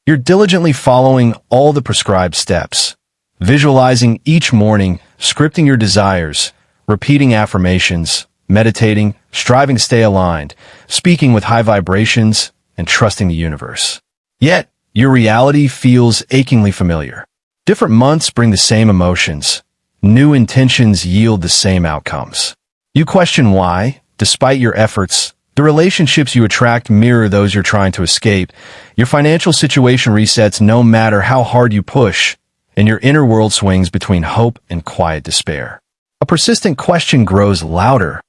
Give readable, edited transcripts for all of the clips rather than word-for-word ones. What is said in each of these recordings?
You're diligently following all the prescribed steps, visualizing each morning, scripting your desires, repeating affirmations, meditating, striving to stay aligned, speaking with high vibrations, and trusting the universe. Yet, your reality feels achingly familiar. Different months bring the same emotions. New intentions yield the same outcomes. You question why, despite your efforts, the relationships you attract mirror those you're trying to escape. Your financial situation resets no matter how hard you push, and your inner world swings between hope and quiet despair. A persistent question grows louder.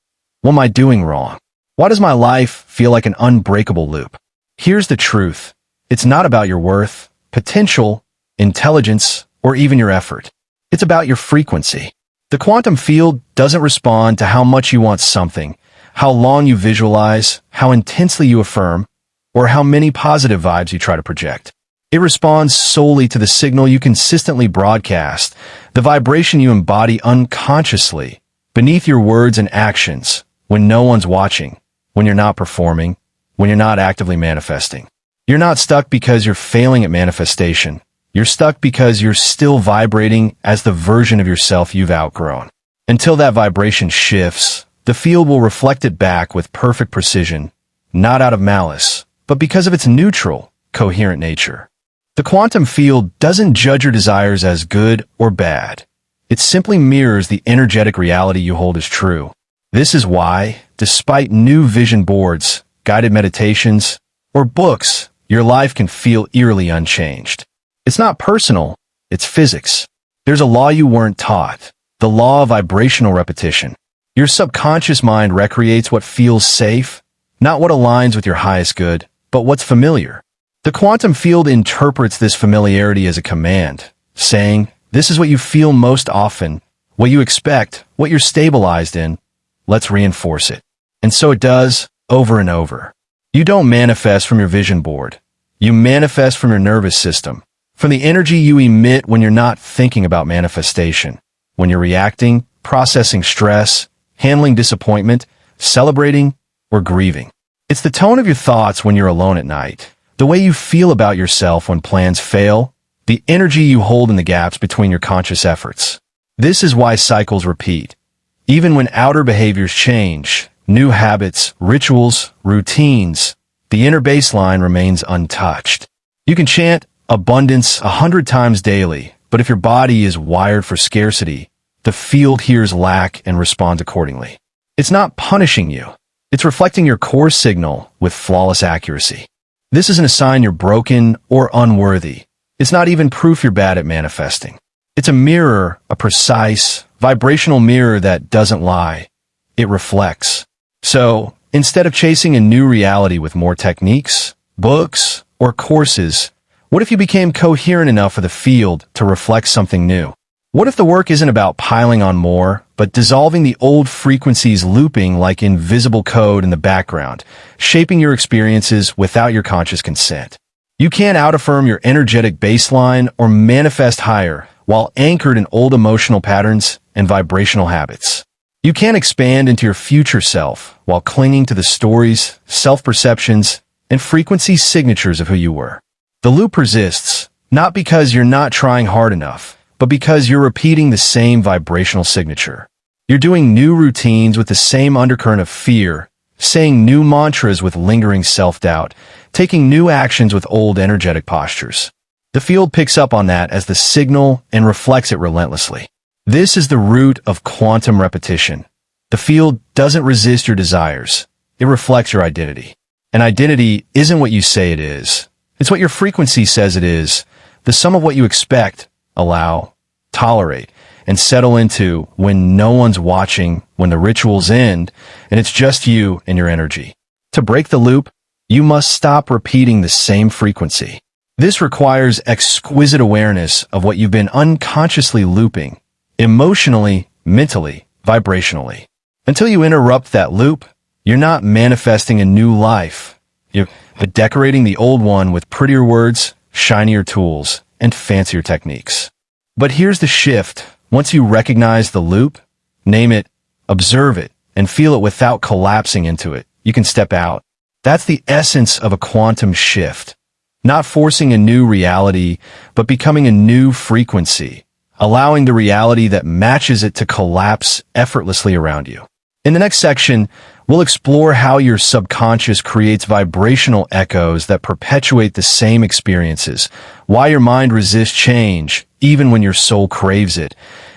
What am I doing wrong? Why does my life feel like an unbreakable loop? Here's the truth. It's not about your worth, potential, intelligence, or even your effort. It's about your frequency. The quantum field doesn't respond to how much you want something, how long you visualize, how intensely you affirm, or how many positive vibes you try to project. It responds solely to the signal you consistently broadcast, the vibration you embody unconsciously, beneath your words and actions, when no one's watching, when you're not performing, when you're not actively manifesting. You're not stuck because you're failing at manifestation. You're stuck because you're still vibrating as the version of yourself you've outgrown. Until that vibration shifts, the field will reflect it back with perfect precision, not out of malice, but because of its neutral, coherent nature. The quantum field doesn't judge your desires as good or bad. It simply mirrors the energetic reality you hold as true. This is why, despite new vision boards, guided meditations, or books, your life can feel eerily unchanged. It's not personal, it's physics. There's a law you weren't taught, the law of vibrational repetition. Your subconscious mind recreates what feels safe, not what aligns with your highest good, but what's familiar. The quantum field interprets this familiarity as a command, saying, this is what you feel most often, what you expect, what you're stabilized in. Let's reinforce it. And so it does, over and over. You don't manifest from your vision board. You manifest from your nervous system, from the energy you emit when you're not thinking about manifestation, when you're reacting, processing stress, handling disappointment, celebrating, or grieving. It's the tone of your thoughts when you're alone at night, the way you feel about yourself when plans fail, the energy you hold in the gaps between your conscious efforts. This is why cycles repeat. Even when outer behaviors change, new habits, rituals, routines, the inner baseline remains untouched. You can chant abundance 100 times daily, but if your body is wired for scarcity, the field hears lack and responds accordingly. It's not punishing you. It's reflecting your core signal with flawless accuracy. This isn't a sign you're broken or unworthy. It's not even proof you're bad at manifesting. It's a mirror, a precise, vibrational mirror that doesn't lie. It reflects. So, instead of chasing a new reality with more techniques, books, or courses, what if you became coherent enough for the field to reflect something new? What if the work isn't about piling on more, but dissolving the old frequencies looping like invisible code in the background, shaping your experiences without your conscious consent? You can't out-affirm your energetic baseline or manifest higher while anchored in old emotional patterns and vibrational habits. You can't expand into your future self while clinging to the stories, self-perceptions, and frequency signatures of who you were. The loop persists, not because you're not trying hard enough, but because you're repeating the same vibrational signature. You're doing new routines with the same undercurrent of fear, saying new mantras with lingering self-doubt, taking new actions with old energetic postures. The field picks up on that as the signal and reflects it relentlessly. This is the root of quantum repetition. The field doesn't resist your desires. It reflects your identity. And identity isn't what you say it is. It's what your frequency says it is, the sum of what you expect, allow, tolerate, and settle into when no one's watching, when the rituals end, and it's just you and your energy. To break the loop, you must stop repeating the same frequency. This requires exquisite awareness of what you've been unconsciously looping, emotionally, mentally, vibrationally. Until you interrupt that loop, you're not manifesting a new life. You're decorating the old one with prettier words, shinier tools, and fancier techniques. But here's the shift. Once you recognize the loop, name it, observe it, and feel it without collapsing into it, you can step out. That's the essence of a quantum shift. not forcing a new reality, but becoming a new frequency, allowing the reality that matches it to collapse effortlessly around you. In the next section, we'll explore how your subconscious creates vibrational echoes that perpetuate the same experiences, why your mind resists change, even when your soul craves it,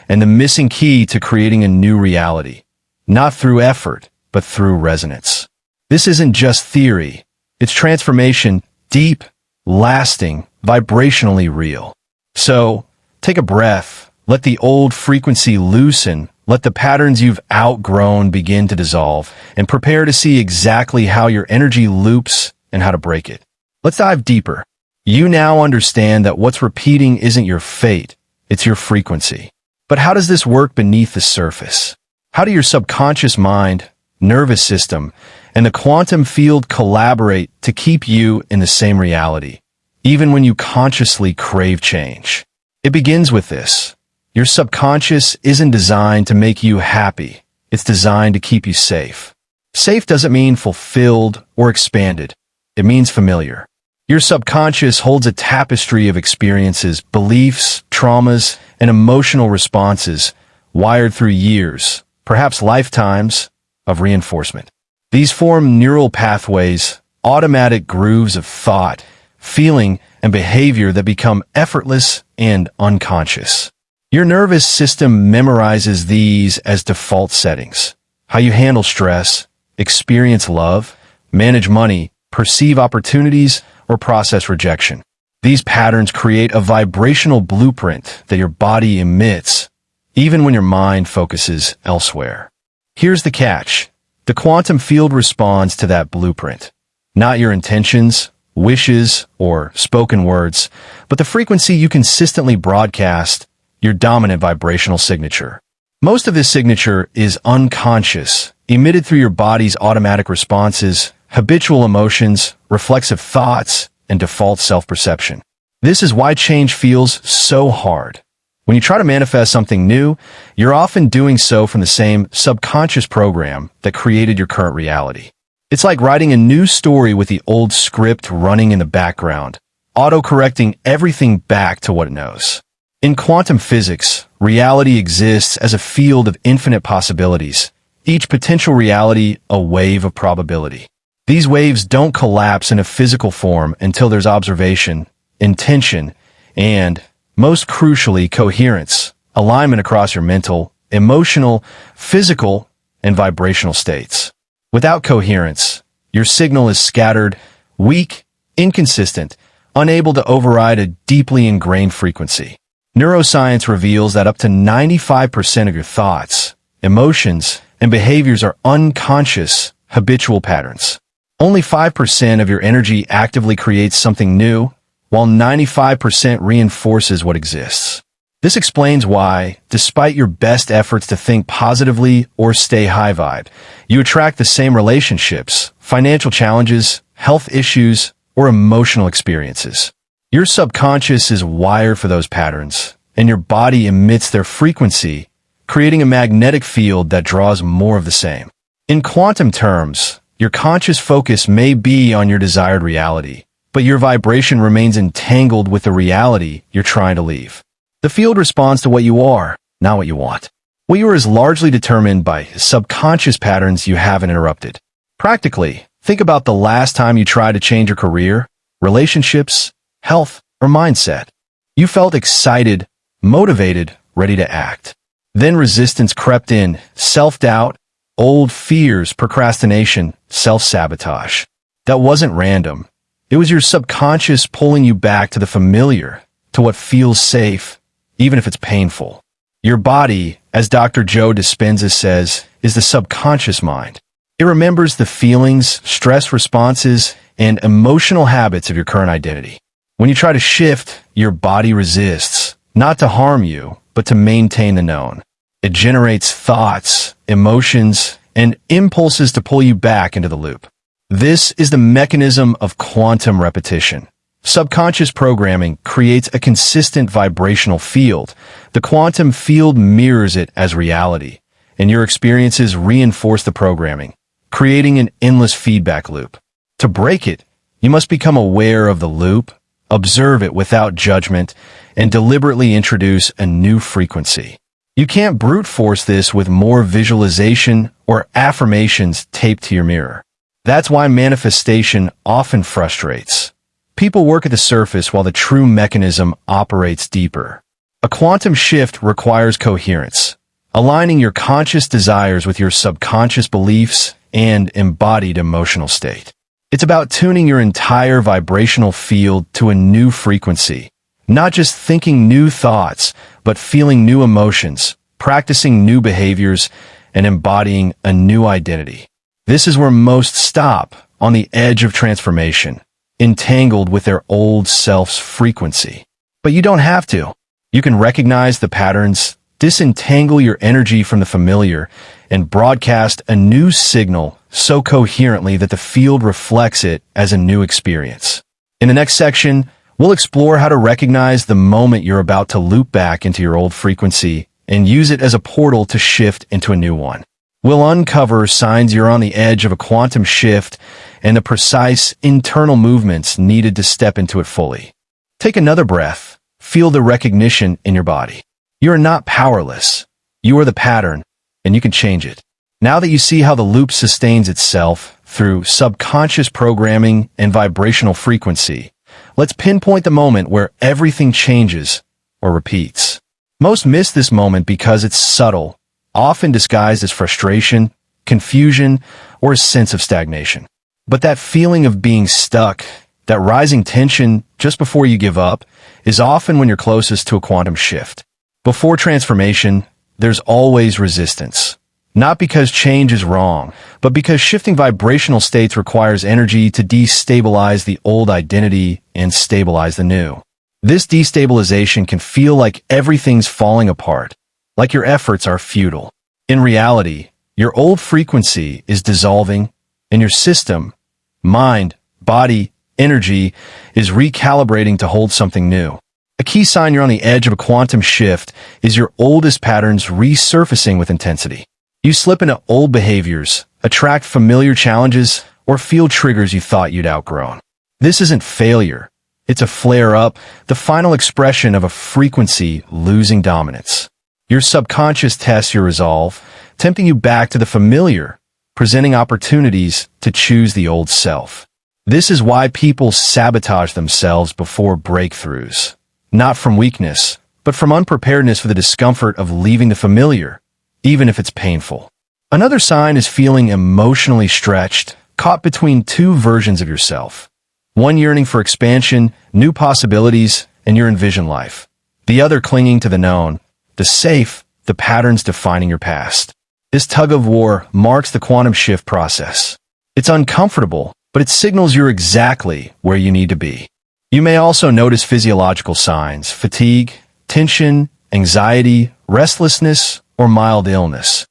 and the missing key to creating a new reality, not through effort, but through resonance. This isn't just theory. It's transformation, deep, lasting, vibrationally real. So, take a breath, let the old frequency loosen, let the patterns you've outgrown begin to dissolve, and prepare to see exactly how your energy loops and how to break it. Let's dive deeper. You now understand that what's repeating isn't your fate, it's your frequency. But how does this work beneath the surface? How do your subconscious mind, nervous system, and the quantum field collaborate to keep you in the same reality, even when you consciously crave change? It begins with this. Your subconscious isn't designed to make you happy. It's designed to keep you safe. Safe doesn't mean fulfilled or expanded. It means familiar. Your subconscious holds a tapestry of experiences, beliefs, traumas, and emotional responses wired through years, perhaps lifetimes, of reinforcement. These form neural pathways, automatic grooves of thought, feeling, and behavior that become effortless and unconscious. Your nervous system memorizes these as default settings. How you handle stress, experience love, manage money, perceive opportunities, or process rejection. These patterns create a vibrational blueprint that your body emits, even when your mind focuses elsewhere. Here's the catch. The quantum field responds to that blueprint. Not your intentions, wishes, or spoken words, but the frequency you consistently broadcast, your dominant vibrational signature. Most of this signature is unconscious, emitted through your body's automatic responses, habitual emotions, reflexive thoughts, and default self-perception. This is why change feels so hard. When you try to manifest something new, you're often doing so from the same subconscious program that created your current reality. It's like writing a new story with the old script running in the background, auto-correcting everything back to what it knows. In quantum physics, reality exists as a field of infinite possibilities, each potential reality a wave of probability. These waves don't collapse in a physical form until there's observation, intention, and, most crucially, coherence, alignment across your mental, emotional, physical, and vibrational states. Without coherence, your signal is scattered, weak, inconsistent, unable to override a deeply ingrained frequency. Neuroscience reveals that up to 95% of your thoughts, emotions, and behaviors are unconscious, habitual patterns. Only 5% of your energy actively creates something new, while 95% reinforces what exists. This explains why, despite your best efforts to think positively or stay high-vibe, you attract the same relationships, financial challenges, health issues, or emotional experiences. Your subconscious is wired for those patterns, and your body emits their frequency, creating a magnetic field that draws more of the same. In quantum terms, your conscious focus may be on your desired reality, but your vibration remains entangled with the reality you're trying to leave. The field responds to what you are, not what you want. What you are is largely determined by subconscious patterns you haven't interrupted. Practically, think about the last time you tried to change your career, relationships, health, or mindset. You felt excited, motivated, ready to act. Then resistance crept in, self-doubt, old fears, procrastination, self-sabotage. That wasn't random. It was your subconscious pulling you back to the familiar, to what feels safe, even if it's painful. Your body, as Dr. Joe Dispenza says, is the subconscious mind. It remembers the feelings, stress responses, and emotional habits of your current identity. When you try to shift, your body resists, not to harm you, but to maintain the known. It generates thoughts, emotions, and impulses to pull you back into the loop. This is the mechanism of quantum repetition. Subconscious programming creates a consistent vibrational field. The quantum field mirrors it as reality, and your experiences reinforce the programming, creating an endless feedback loop. To break it, you must become aware of the loop, observe it without judgment, and deliberately introduce a new frequency. You can't brute force this with more visualization or affirmations taped to your mirror. That's why manifestation often frustrates. People work at the surface while the true mechanism operates deeper. A quantum shift requires coherence, aligning your conscious desires with your subconscious beliefs and embodied emotional state. It's about tuning your entire vibrational field to a new frequency, not just thinking new thoughts, but feeling new emotions, practicing new behaviors, and embodying a new identity. This is where most stop, on the edge of transformation, entangled with their old self's frequency. But you don't have to. You can recognize the patterns, disentangle your energy from the familiar, and broadcast a new signal so coherently that the field reflects it as a new experience. In the next section, we'll explore how to recognize the moment you're about to loop back into your old frequency and use it as a portal to shift into a new one. We'll uncover signs you're on the edge of a quantum shift and the precise internal movements needed to step into it fully. Take another breath. Feel the recognition in your body. You are not powerless. You are the pattern, and you can change it. Now that you see how the loop sustains itself through subconscious programming and vibrational frequency, let's pinpoint the moment where everything changes or repeats. Most miss this moment because it's subtle, often disguised as frustration, confusion, or a sense of stagnation. But that feeling of being stuck, that rising tension just before you give up, is often when you're closest to a quantum shift. Before transformation, there's always resistance. Not because change is wrong, but because shifting vibrational states requires energy to destabilize the old identity and stabilize the new. This destabilization can feel like everything's falling apart, like your efforts are futile. In reality, your old frequency is dissolving, and your system, mind, body, energy, is recalibrating to hold something new. A key sign you're on the edge of a quantum shift is your oldest patterns resurfacing with intensity. You slip into old behaviors, attract familiar challenges, or feel triggers you thought you'd outgrown. This isn't failure. It's a flare-up, the final expression of a frequency losing dominance. Your subconscious tests your resolve, tempting you back to the familiar, presenting opportunities to choose the old self. This is why people sabotage themselves before breakthroughs. Not from weakness, but from unpreparedness for the discomfort of leaving the familiar, even if it's painful. Another sign is feeling emotionally stretched, caught between two versions of yourself. One yearning for expansion, new possibilities, and your envisioned life. The other clinging to the known, the safe, the patterns defining your past. This tug-of-war marks the quantum shift process. It's uncomfortable, but it signals you're exactly where you need to be. You may also notice physiological signs: fatigue, tension, anxiety, restlessness, or mild illness,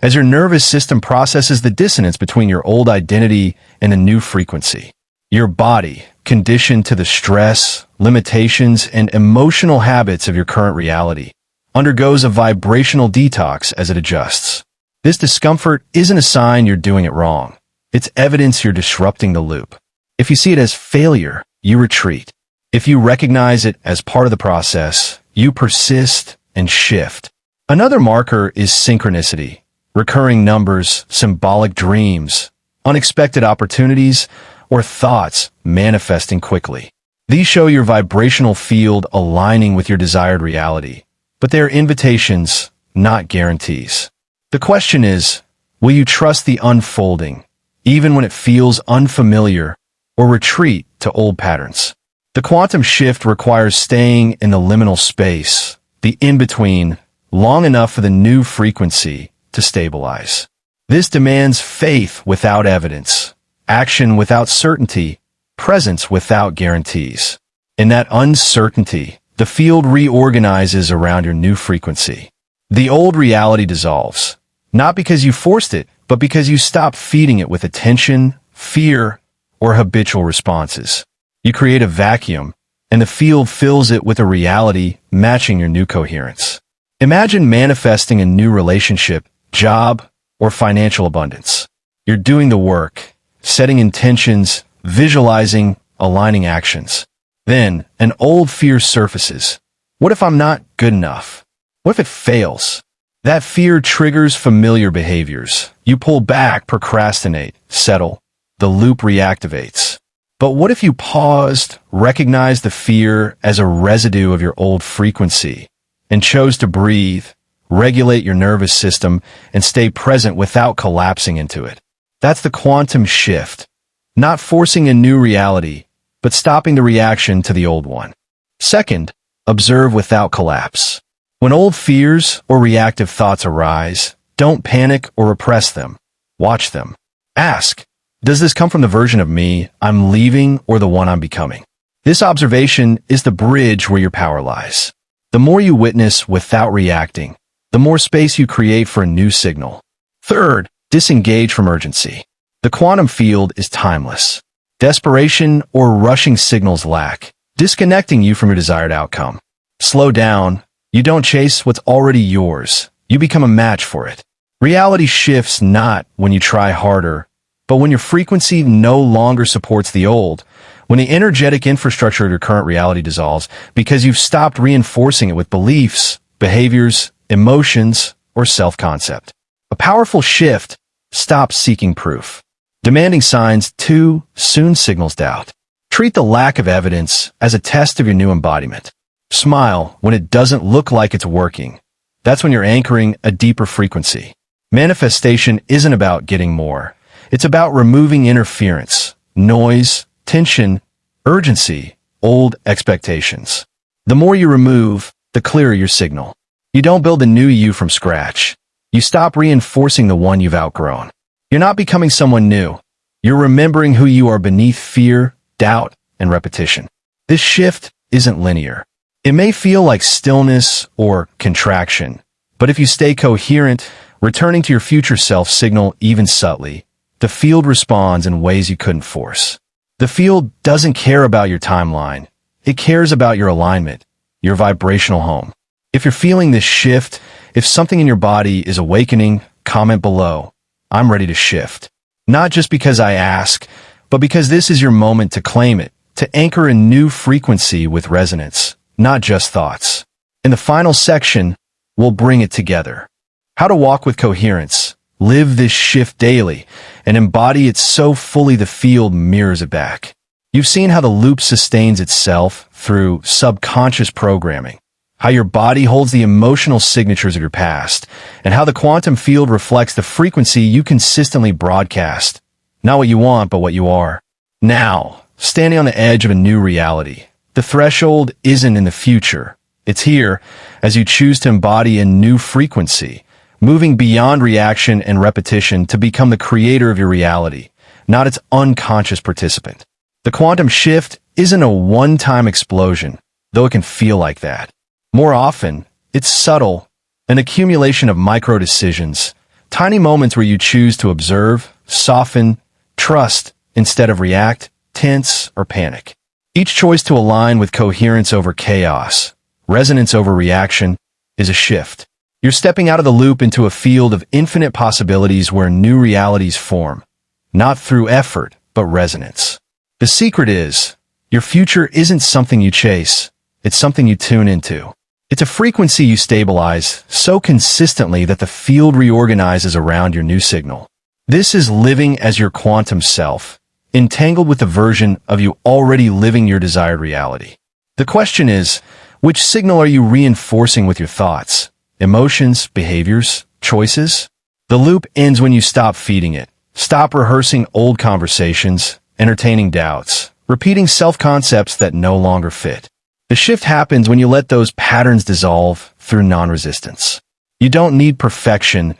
as your nervous system processes the dissonance between your old identity and a new frequency. Your body, conditioned to the stress, limitations, and emotional habits of your current reality, undergoes a vibrational detox as it adjusts. This discomfort isn't a sign you're doing it wrong. It's evidence you're disrupting the loop. If you see it as failure, you retreat. If you recognize it as part of the process, you persist and shift. Another marker is synchronicity, recurring numbers, symbolic dreams, unexpected opportunities, or thoughts manifesting quickly. These show your vibrational field aligning with your desired reality, but they are invitations, not guarantees. The question is, will you trust the unfolding, even when it feels unfamiliar, or retreat to old patterns? The quantum shift requires staying in the liminal space, the in-between, long enough for the new frequency to stabilize. This demands faith without evidence, action without certainty, presence without guarantees. In that uncertainty, the field reorganizes around your new frequency. The old reality dissolves, not because you forced it, but because you stopped feeding it with attention, fear, or habitual responses. You create a vacuum, and the field fills it with a reality matching your new coherence. Imagine manifesting a new relationship, job, or financial abundance. You're doing the work, setting intentions, visualizing, aligning actions. Then, an old fear surfaces. What if I'm not good enough? What if it fails? That fear triggers familiar behaviors. You pull back, procrastinate, settle. The loop reactivates. But what if you paused, recognized the fear as a residue of your old frequency, and chose to breathe, regulate your nervous system, and stay present without collapsing into it? That's the quantum shift. Not forcing a new reality, but stopping the reaction to the old one. Second, observe without collapse. When old fears or reactive thoughts arise, don't panic or repress them. Watch them. Ask, does this come from the version of me I'm leaving or the one I'm becoming? This observation is the bridge where your power lies. The more you witness without reacting, the more space you create for a new signal. Third, disengage from urgency. The quantum field is timeless. Desperation or rushing signals lack, disconnecting you from your desired outcome. Slow down. You don't chase what's already yours. You become a match for it. Reality shifts not when you try harder, but when your frequency no longer supports the old, when the energetic infrastructure of your current reality dissolves because you've stopped reinforcing it with beliefs, behaviors, emotions, or self-concept. A powerful shift stops seeking proof. Demanding signs too soon signals doubt. Treat the lack of evidence as a test of your new embodiment. Smile when it doesn't look like it's working. That's when you're anchoring a deeper frequency. Manifestation isn't about getting more. It's about removing interference, noise, tension, urgency, old expectations. The more you remove, the clearer your signal. You don't build a new you from scratch. You stop reinforcing the one you've outgrown. You're not becoming someone new. You're remembering who you are beneath fear, doubt, and repetition. This shift isn't linear. It may feel like stillness or contraction, but if you stay coherent, returning to your future self signal even subtly, the field responds in ways you couldn't force. The field doesn't care about your timeline. It cares about your alignment, your vibrational home. If you're feeling this shift, if something in your body is awakening, comment below. I'm ready to shift. Not just because I ask, but because this is your moment to claim it, to anchor a new frequency with resonance, not just thoughts. In the final section, we'll bring it together. How to walk with coherence, live this shift daily, and embody it so fully the field mirrors it back. You've seen how the loop sustains itself through subconscious programming, how your body holds the emotional signatures of your past, and how the quantum field reflects the frequency you consistently broadcast. Not what you want, but what you are. Now, standing on the edge of a new reality. The threshold isn't in the future. It's here as you choose to embody a new frequency, moving beyond reaction and repetition to become the creator of your reality, not its unconscious participant. The quantum shift isn't a one-time explosion, though it can feel like that. More often, it's subtle, an accumulation of micro-decisions, tiny moments where you choose to observe, soften, trust, instead of react, tense, or panic. Each choice to align with coherence over chaos, resonance over reaction, is a shift. You're stepping out of the loop into a field of infinite possibilities where new realities form, not through effort, but resonance. The secret is, your future isn't something you chase, it's something you tune into. It's a frequency you stabilize so consistently that the field reorganizes around your new signal. This is living as your quantum self, entangled with the version of you already living your desired reality. The question is, which signal are you reinforcing with your thoughts, emotions, behaviors, choices? The loop ends when you stop feeding it. Stop rehearsing old conversations, entertaining doubts, repeating self-concepts that no longer fit. The shift happens when you let those patterns dissolve through non-resistance. You don't need perfection,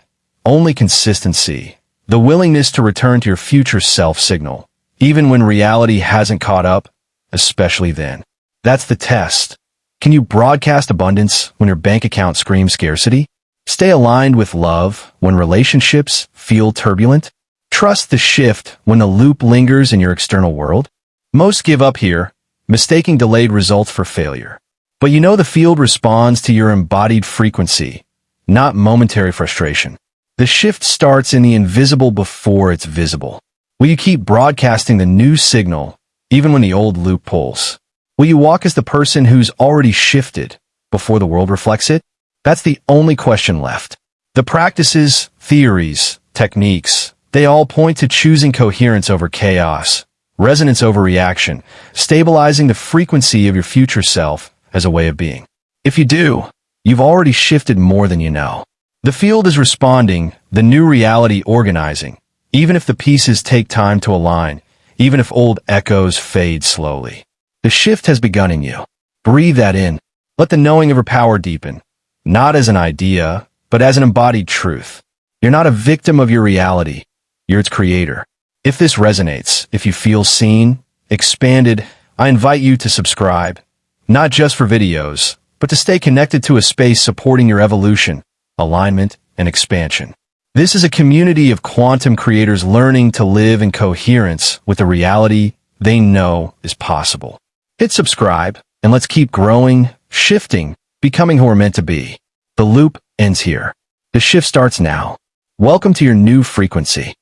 only consistency, the willingness to return to your future self signal, even when reality hasn't caught up, especially then. That's the test. Can you broadcast abundance when your bank account screams scarcity? Stay aligned with love when relationships feel turbulent? Trust the shift when the loop lingers in your external world? Most give up here, mistaking delayed results for failure. But you know the field responds to your embodied frequency, not momentary frustration. The shift starts in the invisible before it's visible. Will you keep broadcasting the new signal, even when the old loop pulls? Will you walk as the person who's already shifted before the world reflects it? That's the only question left. The practices, theories, techniques, they all point to choosing coherence over chaos, resonance over reaction, stabilizing the frequency of your future self as a way of being. If you do, you've already shifted more than you know. The field is responding, the new reality organizing, even if the pieces take time to align, even if old echoes fade slowly. The shift has begun in you. Breathe that in. Let the knowing of her power deepen, not as an idea, but as an embodied truth. You're not a victim of your reality. You're its creator. If this resonates, if you feel seen, expanded, I invite you to subscribe, not just for videos, but to stay connected to a space supporting your evolution, alignment, and expansion. This is a community of quantum creators learning to live in coherence with the reality they know is possible. Hit subscribe, and let's keep growing, shifting, becoming who we're meant to be. The loop ends here. The shift starts now. Welcome to your new frequency.